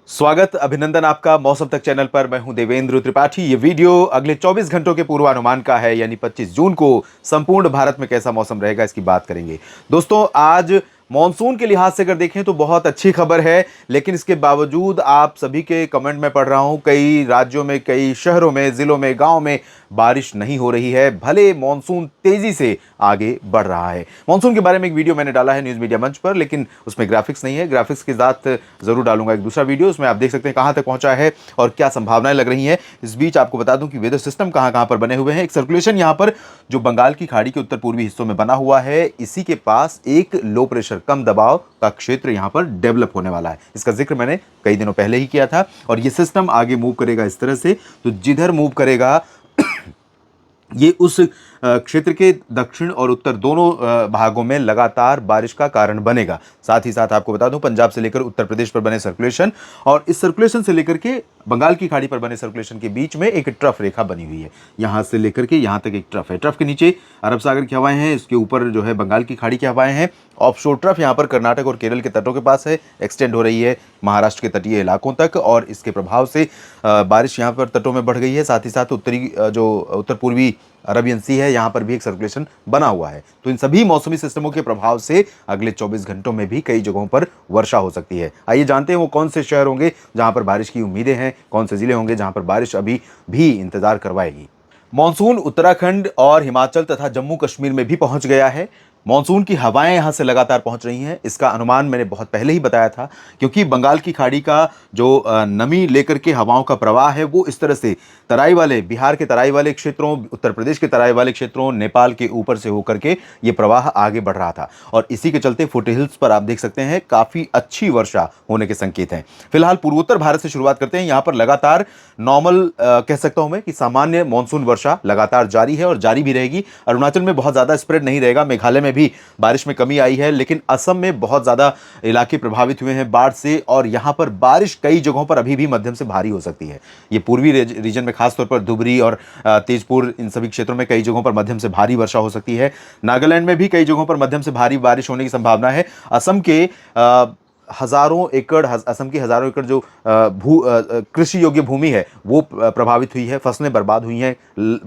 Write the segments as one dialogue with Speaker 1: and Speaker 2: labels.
Speaker 1: स्वागत अभिनंदन आपका मौसम तक चैनल पर। मैं हूं देवेंद्र त्रिपाठी। ये वीडियो अगले 24 घंटों के पूर्वानुमान का है, यानी 25 जून को संपूर्ण भारत में कैसा मौसम रहेगा इसकी बात करेंगे। दोस्तों, आज मॉनसून के लिहाज से अगर देखें तो बहुत अच्छी खबर है, लेकिन इसके बावजूद आप सभी के कमेंट में पढ़ रहा हूं, कई राज्यों में, कई शहरों में, जिलों में, गांव में बारिश नहीं हो रही है, भले मॉनसून तेजी से आगे बढ़ रहा है। मॉनसून के बारे में एक वीडियो मैंने डाला है न्यूज मीडिया मंच पर, लेकिन उसमें ग्राफिक्स नहीं है। ग्राफिक्स के साथ जरूर डालूंगा एक दूसरा वीडियो, उसमें आप देख सकते हैं कहां तक पहुंचा है और क्या संभावनाएं लग रही हैं। इस बीच आपको बता दूं कि वेदर सिस्टम कहां कहां पर बने हुए हैं। एक सर्कुलेशन यहां पर जो बंगाल की खाड़ी के उत्तर पूर्वी हिस्सों में बना हुआ है, इसी के पास एक लो प्रेशर कम दबाव का क्षेत्र यहां पर डेवलप होने वाला है। इसका जिक्र मैंने कई दिनों पहले ही किया था। और ये सिस्टम आगे मूव करेगा इस तरह से, तो जिधर मूव करेगा ये उस क्षेत्र के दक्षिण और उत्तर दोनों भागों में लगातार बारिश का कारण बनेगा। साथ ही साथ आपको बता दूं, पंजाब से लेकर उत्तर प्रदेश पर बने सर्कुलेशन और इस सर्कुलेशन से लेकर के बंगाल की खाड़ी पर बने सर्कुलेशन के बीच में एक ट्रफ रेखा बनी हुई है। यहां से लेकर के यहां तक एक ट्रफ है। ट्रफ के नीचे अरब सागर की हवाएं हैं, इसके ऊपर जो है बंगाल की खाड़ी की हवाएं हैं। ऑफशोर ट्रफ यहां पर कर्नाटक और केरल के तटों के पास है, एक्सटेंड हो रही है महाराष्ट्र के तटीय इलाकों तक, और इसके प्रभाव से बारिश यहां पर तटों में बढ़ गई है। साथ ही साथ उत्तरी जो उत्तर पूर्वी अरबियन सी है, यहां पर भी एक सर्कुलेशन बना हुआ है। तो इन सभी मौसमी सिस्टमों के प्रभाव से अगले 24 घंटों में भी कई जगहों पर वर्षा हो सकती है। आइए जानते हैं वो कौन से शहर होंगे जहां पर बारिश की उम्मीदें हैं, कौन से जिले होंगे जहां पर बारिश अभी भी इंतजार करवाएगी। मॉनसून उत्तराखंड और हिमाचल तथा जम्मू कश्मीर में भी पहुंच गया है। मॉनसून की हवाएं यहां से लगातार पहुंच रही हैं। इसका अनुमान मैंने बहुत पहले ही बताया था, क्योंकि बंगाल की खाड़ी का जो नमी लेकर के हवाओं का प्रवाह है, वो इस तरह से तराई वाले, बिहार के तराई वाले क्षेत्रों, उत्तर प्रदेश के तराई वाले क्षेत्रों, नेपाल के ऊपर से होकर के ये प्रवाह आगे बढ़ रहा था। और इसी के चलते फुट हिल्स पर आप देख सकते हैं काफी अच्छी वर्षा होने के संकेत हैं। फिलहाल पूर्वोत्तर भारत से शुरुआत करते हैं। यहां पर लगातार नॉर्मल कह सकता हूं मैं कि सामान्य मॉनसून वर्षा लगातार जारी है और जारी भी रहेगी। अरुणाचल में बहुत ज्यादा स्प्रेड नहीं रहेगा, मेघालय में भी बारिश में कमी आई है, लेकिन असम में बहुत ज्यादा इलाके प्रभावित हुए हैं बाढ़ से, और यहां पर बारिश कई जगहों पर अभी भी मध्यम से भारी हो सकती है। ये पूर्वी रीजन में खासतौर पर धुबरी और तेजपुर, इन सभी क्षेत्रों में कई जगहों पर मध्यम से भारी वर्षा हो सकती है। नागालैंड में भी कई जगहों पर मध्यम से भारी बारिश होने की संभावना है। असम के हजारों एकड़, असम की हजारों एकड़ जो कृषि योग्य भूमि है वो प्रभावित हुई है, फसलें बर्बाद हुई हैं,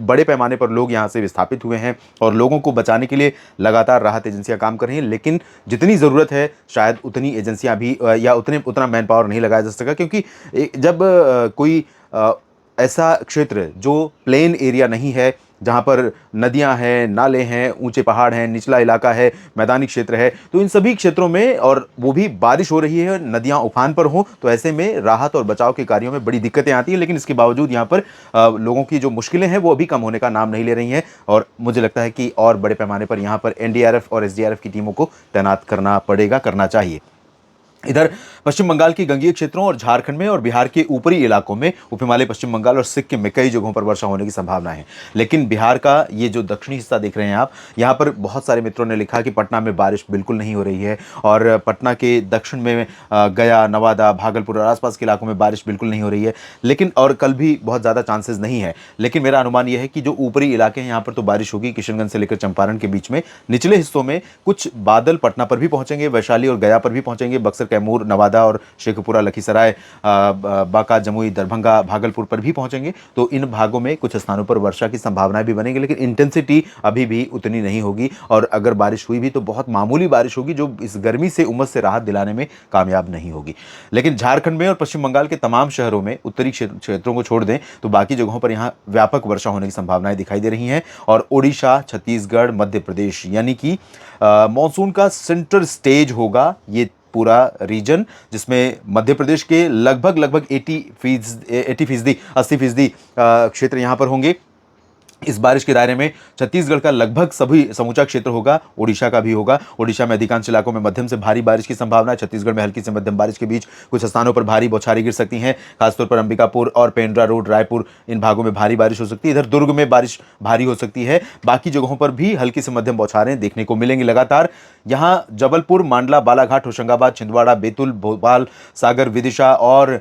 Speaker 1: बड़े पैमाने पर लोग यहां से विस्थापित हुए हैं और लोगों को बचाने के लिए लगातार राहत एजेंसियां काम कर रही हैं। लेकिन जितनी ज़रूरत है शायद उतनी एजेंसियां भी या उतना मैन पावर नहीं लगाया जा सका, क्योंकि जब कोई ऐसा क्षेत्र जो प्लेन एरिया नहीं है, जहां पर नदियां हैं, नाले हैं, ऊंचे पहाड़ हैं, निचला इलाका है, मैदानी क्षेत्र है, तो इन सभी क्षेत्रों में, और वो भी बारिश हो रही है, नदियां उफान पर हो, तो ऐसे में राहत और बचाव के कार्यों में बड़ी दिक्कतें आती हैं। लेकिन इसके बावजूद यहां पर लोगों की जो मुश्किलें हैं वो अभी कम होने का नाम नहीं ले रही हैं, और मुझे लगता है कि और बड़े पैमाने पर यहां पर एनडीआरएफ और एसडीआरएफ की टीमों को तैनात करना पड़ेगा, करना चाहिए। इधर पश्चिम बंगाल की गंगीय क्षेत्रों और झारखंड में और बिहार के ऊपरी इलाकों में, उप हिमालय पश्चिम बंगाल और सिक्किम में कई जगहों पर वर्षा होने की संभावना है। लेकिन बिहार का ये जो दक्षिणी हिस्सा देख रहे हैं आप, यहाँ पर बहुत सारे मित्रों ने लिखा कि पटना में बारिश बिल्कुल नहीं हो रही है, और पटना के दक्षिण में गया, नवादा, भागलपुर और आसपास के इलाकों में बारिश बिल्कुल नहीं हो रही है, लेकिन और कल भी बहुत ज़्यादा चांसेस नहीं है। लेकिन मेरा अनुमान यह है कि जो ऊपरी इलाके हैं यहाँ पर तो बारिश होगी। किशनगंज से लेकर चंपारण के बीच में निचले हिस्सों में कुछ बादल पटना पर भी पहुंचेंगे, वैशाली और गया पर भी पहुंचेंगे, बक्सर, कैमूर, नवादा और शेखपुरा, लखीसराय, बांका, जमुई, दरभंगा, भागलपुर पर भी पहुंचेंगे। तो इन भागों में कुछ स्थानों पर वर्षा की संभावनाएं भी बनेंगी, लेकिन इंटेंसिटी अभी भी उतनी नहीं होगी, और अगर बारिश हुई भी तो बहुत मामूली बारिश होगी, जो इस गर्मी से, उमस से राहत दिलाने में कामयाब नहीं होगी। लेकिन झारखंड में और पश्चिम बंगाल के तमाम शहरों में, उत्तरी क्षेत्रों को छोड़ दें तो बाकी जगहों पर यहां व्यापक वर्षा होने की संभावनाएं दिखाई दे रही हैं। और ओडिशा, छत्तीसगढ़, मध्य प्रदेश, यानी कि मॉनसून का सेंट्रल स्टेज होगा ये पूरा रीजन, जिसमें मध्य प्रदेश के लगभग 80% क्षेत्र यहां पर होंगे। इस बारिश के दायरे में छत्तीसगढ़ का लगभग सभी समूचा क्षेत्र होगा, ओडिशा का भी होगा। ओडिशा में अधिकांश इलाकों में मध्यम से भारी बारिश की संभावना है। छत्तीसगढ़ में हल्की से मध्यम बारिश के बीच कुछ स्थानों पर भारी बौछारें गिर सकती हैं, खासतौर पर अंबिकापुर और पेंड्रा रोड, रायपुर, इन भागों में भारी बारिश हो सकती है। इधर दुर्ग में बारिश भारी हो सकती है। बाकी जगहों पर भी हल्की से मध्यम बौछारें देखने को मिलेंगी लगातार। यहाँ जबलपुर, मांडला, बालाघाट, होशंगाबाद, छिंदवाड़ा, बैतूल, भोपाल, सागर, विदिशा और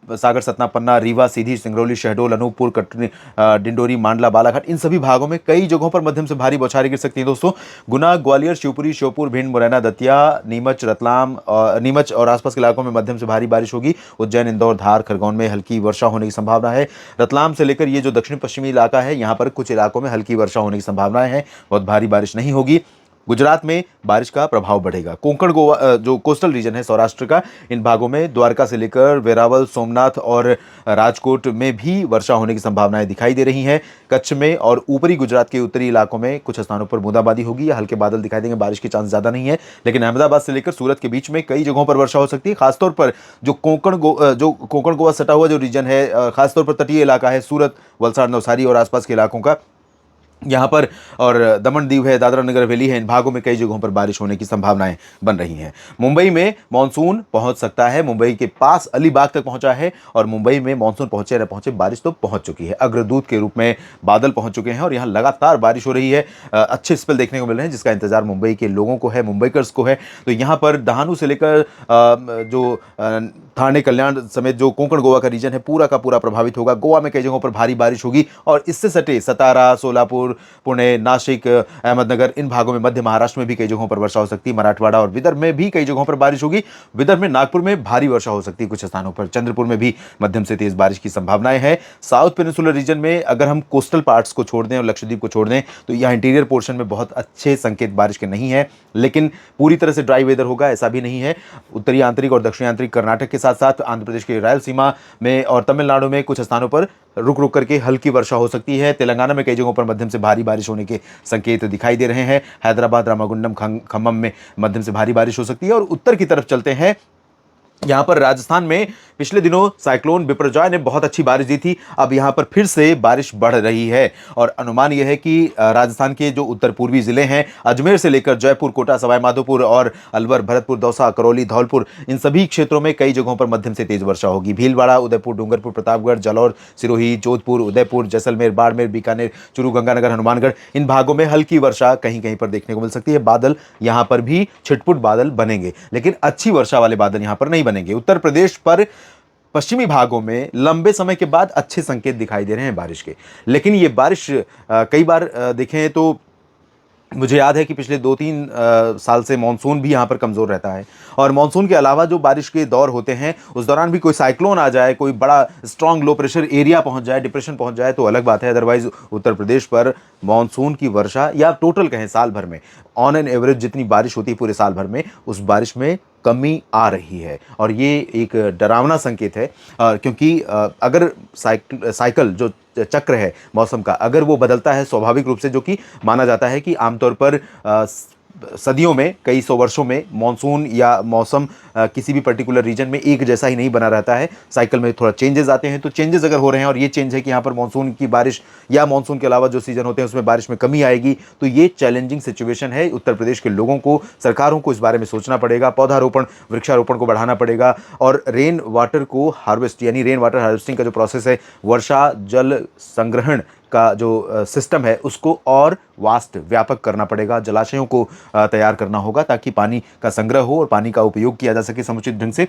Speaker 1: सागर, सतना, पन्ना, रीवा, सीधी, सिंगरौली, शहडोल, अनूपपुर, कटनी, डिंडोरी, मांडला, बालाघाट, इन सभी भागों में कई जगहों पर मध्यम से भारी बौछारें गिर सकती हैं दोस्तों। गुना, ग्वालियर, शिवपुरी, श्योपुर, भिंड, मुरैना, दतिया, नीमच, रतलाम, नीमच और आसपास के इलाकों में मध्यम से भारी बारिश होगी। उज्जैन, इंदौर, धार, खरगोन में हल्की वर्षा होने की संभावना है। रतलाम से लेकर ये जो दक्षिण पश्चिमी इलाका है, यहाँ पर कुछ इलाकों में हल्की वर्षा होने की संभावनाएं हैं, बहुत भारी बारिश नहीं होगी। गुजरात में बारिश का प्रभाव बढ़ेगा। कोंकण, गोवा, जो कोस्टल रीजन है सौराष्ट्र का, इन भागों में द्वारका से लेकर वेरावल, सोमनाथ और राजकोट में भी वर्षा होने की संभावनाएं दिखाई दे रही हैं। कच्छ में और ऊपरी गुजरात के उत्तरी इलाकों में कुछ स्थानों पर बूंदाबांदी होगी या हल्के बादल दिखाई देंगे, बारिश के चांस ज्यादा नहीं है। लेकिन अहमदाबाद से लेकर सूरत के बीच में कई जगहों पर वर्षा हो सकती है। खासतौर पर जो कोंकण गोवा सटा हुआ जो रीजन है, खासतौर पर तटीय इलाका है सूरत, वलसाड़, नवसारी और आसपास के इलाकों का, यहाँ पर, और दमन दीव है, दादरा नगर हवेली है, इन भागों में कई जगहों पर बारिश होने की संभावनाएं बन रही हैं। मुंबई में मानसून पहुंच सकता है, मुंबई के पास अलीबाग तक पहुंचा है और मुंबई में मानसून पहुंचे न पहुंचे बारिश तो पहुंच चुकी है। अग्रदूत के रूप में बादल पहुंच चुके हैं और यहाँ लगातार बारिश हो रही है। अच्छे स्पेल देखने को मिल रहे हैं जिसका इंतजार मुंबई के लोगों को है, मुंबईकर्स को है। तो यहाँ पर दहानू से लेकर जो ठाणे, कल्याण समेत जो कोंकण गोवा का रीजन है पूरा का पूरा प्रभावित होगा। गोवा में कई जगहों पर भारी बारिश होगी और इससे सटे सतारा, सोलापुर, पुणे, नासिक, अहमदनगर, इन भागों में, मध्य महाराष्ट्र में भी कई जगहों पर वर्षा हो सकती है। मराठवाड़ा और विदर्भ में भी कई जगहों पर बारिश होगी। विदर्भ में नागपुर में भारी वर्षा हो सकती है कुछ स्थानों पर। चंद्रपुर में भी मध्यम से तेज बारिश की संभावनाएं हैं। साउथ पेनिनसुलर रीजन में अगर हम कोस्टल पार्ट्स को छोड़ दें और लक्षद्वीप को छोड़ दें तो यहाँ इंटीरियर पोर्शन में बहुत अच्छे संकेत बारिश के नहीं है, लेकिन पूरी तरह से ड्राई वेदर होगा ऐसा भी नहीं है। उत्तरी आंतरिक और दक्षिणी आंतरिक कर्नाटक के साथ साथ आंध्र प्रदेश के रायलसीमा में और तमिलनाडु में कुछ स्थानों पर रुक रुक करके हल्की वर्षा हो सकती है। तेलंगाना में कई जगहों पर मध्यम से भारी बारिश होने के संकेत दिखाई दे रहे हैं। हैदराबाद, रामागुंडम, खम्मम में मध्यम से भारी बारिश हो सकती है। और उत्तर की तरफ चलते हैं, यहाँ पर राजस्थान में पिछले दिनों साइक्लोन बिपरजॉय ने बहुत अच्छी बारिश दी थी। अब यहाँ पर फिर से बारिश बढ़ रही है और अनुमान यह है कि राजस्थान के जो उत्तर पूर्वी जिले हैं, अजमेर से लेकर जयपुर, कोटा, सवाई माधोपुर और अलवर, भरतपुर, दौसा, करौली, धौलपुर, इन सभी क्षेत्रों में कई जगहों पर मध्यम से तेज वर्षा होगी। भीलवाड़ा, उदयपुर, डूंगरपुर, प्रतापगढ़, जालौर, सिरोही, जोधपुर, उदयपुर, जैसलमेर, बाड़मेर, बीकानेर, चूरू, गंगानगर, हनुमानगढ़, इन भागों में हल्की वर्षा कहीं कहीं पर देखने को मिल सकती है। बादल यहाँ पर भी छिटपुट बादल बनेंगे, लेकिन अच्छी वर्षा वाले बादल यहाँ पर नहीं बनेंगे। उत्तर प्रदेश पर पश्चिमी भागों में लंबे समय के बाद अच्छे संकेत दिखाई दे रहे हैं बारिश के, लेकिन ये बारिश कई बार देखें तो मुझे याद है कि पिछले 2-3 साल से मानसून भी यहाँ पर कमज़ोर रहता है। और मानसून के अलावा जो बारिश के दौर होते हैं उस दौरान भी कोई साइक्लोन आ जाए, कोई बड़ा स्ट्रॉन्ग लो प्रेशर एरिया पहुँच जाए, डिप्रेशन पहुँच जाए तो अलग बात है। अदरवाइज उत्तर प्रदेश पर मानसून की वर्षा या टोटल कहें साल भर में ऑन एन एवरेज जितनी बारिश होती है पूरे साल भर में, उस बारिश में कमी आ रही है। और ये एक डरावना संकेत है क्योंकि अगर साइकिल जो चक्र है मौसम का, अगर वो बदलता है स्वाभाविक रूप से, जो कि माना जाता है कि आमतौर पर सदियों में, कई सौ वर्षों में मानसून या मौसम किसी भी पर्टिकुलर रीजन में एक जैसा ही नहीं बना रहता है, साइकिल में थोड़ा चेंजेस आते हैं। तो चेंजेस अगर हो रहे हैं और ये चेंज है कि यहाँ पर मानसून की बारिश या मानसून के अलावा जो सीजन होते हैं उसमें बारिश में कमी आएगी, तो ये चैलेंजिंग सिचुएशन है। उत्तर प्रदेश के लोगों को, सरकारों को इस बारे में सोचना पड़ेगा। पौधारोपण, वृक्षारोपण को बढ़ाना पड़ेगा और रेन वाटर को हार्वेस्ट यानी रेन वाटर हार्वेस्टिंग का जो प्रोसेस है, वर्षा जल संग्रहण का जो सिस्टम है उसको और वास्ट व्यापक करना पड़ेगा। जलाशयों को तैयार करना होगा ताकि पानी का संग्रह हो और पानी का उपयोग किया जा सके समुचित ढंग से।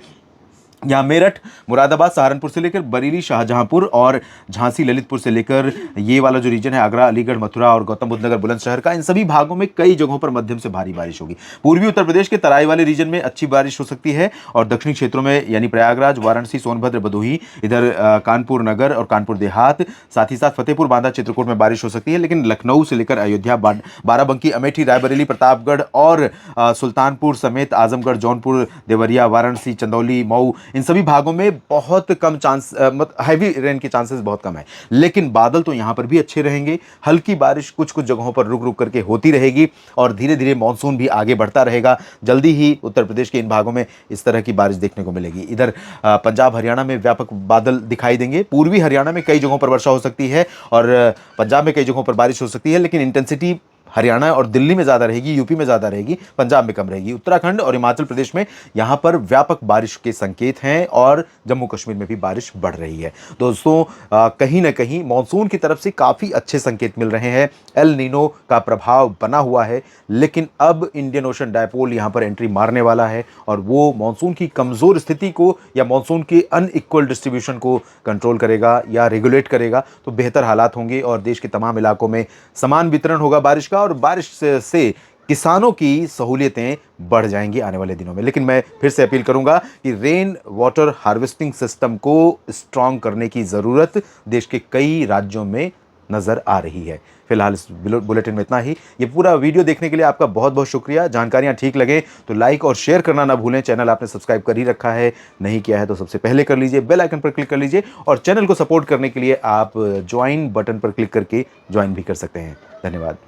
Speaker 1: यहाँ मेरठ, मुरादाबाद, सहारनपुर से लेकर बरेली, शाहजहांपुर और झांसी, ललितपुर से लेकर ये वाला जो रीजन है आगरा, अलीगढ़, मथुरा और गौतम बुद्ध नगर, बुलंदशहर का, इन सभी भागों में कई जगहों पर मध्यम से भारी बारिश होगी। पूर्वी उत्तर प्रदेश के तराई वाले रीजन में अच्छी बारिश हो सकती है और दक्षिणी क्षेत्रों में यानी प्रयागराज, वाराणसी, सोनभद्र, भदोही, इधर कानपुर नगर और कानपुर देहात, साथ ही साथ फतेहपुर, बांदा, चित्रकूट में बारिश हो सकती है। लेकिन लखनऊ से लेकर अयोध्या, बाराबंकी, अमेठी, रायबरेली, प्रतापगढ़ और सुल्तानपुर समेत आजमगढ़, जौनपुर, देवरिया, वाराणसी, चंदौली, मऊ, इन सभी भागों में बहुत कम चांस, हैवी रेन के चांसेस बहुत कम है। लेकिन बादल तो यहां पर भी अच्छे रहेंगे। हल्की बारिश कुछ कुछ जगहों पर रुक रुक करके होती रहेगी और धीरे धीरे मानसून भी आगे बढ़ता रहेगा। जल्दी ही उत्तर प्रदेश के इन भागों में इस तरह की बारिश देखने को मिलेगी। इधर पंजाब, हरियाणा में व्यापक बादल दिखाई देंगे। पूर्वी हरियाणा में कई जगहों पर वर्षा हो सकती है और पंजाब में कई जगहों पर बारिश हो सकती है, लेकिन इंटेंसिटी हरियाणा और दिल्ली में ज़्यादा रहेगी, यूपी में ज़्यादा रहेगी, पंजाब में कम रहेगी। उत्तराखंड और हिमाचल प्रदेश में यहाँ पर व्यापक बारिश के संकेत हैं और जम्मू कश्मीर में भी बारिश बढ़ रही है। दोस्तों कहीं ना कहीं मॉनसून की तरफ से काफ़ी अच्छे संकेत मिल रहे हैं। एल नीनो का प्रभाव बना हुआ है, लेकिन अब इंडियन ओशन डायपोल यहाँ पर एंट्री मारने वाला है और वो मॉनसून की कमज़ोर स्थिति को या मॉनसून के अनइक्वल डिस्ट्रीब्यूशन को कंट्रोल करेगा या रेगुलेट करेगा, तो बेहतर हालात होंगे और देश के तमाम इलाकों में समान वितरण होगा बारिश का और बारिश से किसानों की सहूलियतें बढ़ जाएंगी आने वाले दिनों में। लेकिन मैं फिर से अपील करूंगा कि रेन वाटर हार्वेस्टिंग सिस्टम को स्ट्रांग करने की ज़रूरत देश के कई राज्यों में नज़र आ रही है। फिलहाल इस बुलेटिन में इतना ही। ये पूरा वीडियो देखने के लिए आपका बहुत बहुत शुक्रिया। जानकारियाँ ठीक लगे तो लाइक और शेयर करना ना भूलें। चैनल आपने सब्सक्राइब कर ही रखा है, नहीं किया है तो सबसे पहले कर लीजिए, बेल आइकन पर क्लिक कर लीजिए और चैनल को सपोर्ट करने के लिए आप ज्वाइन बटन पर क्लिक करके ज्वाइन भी कर सकते हैं। धन्यवाद।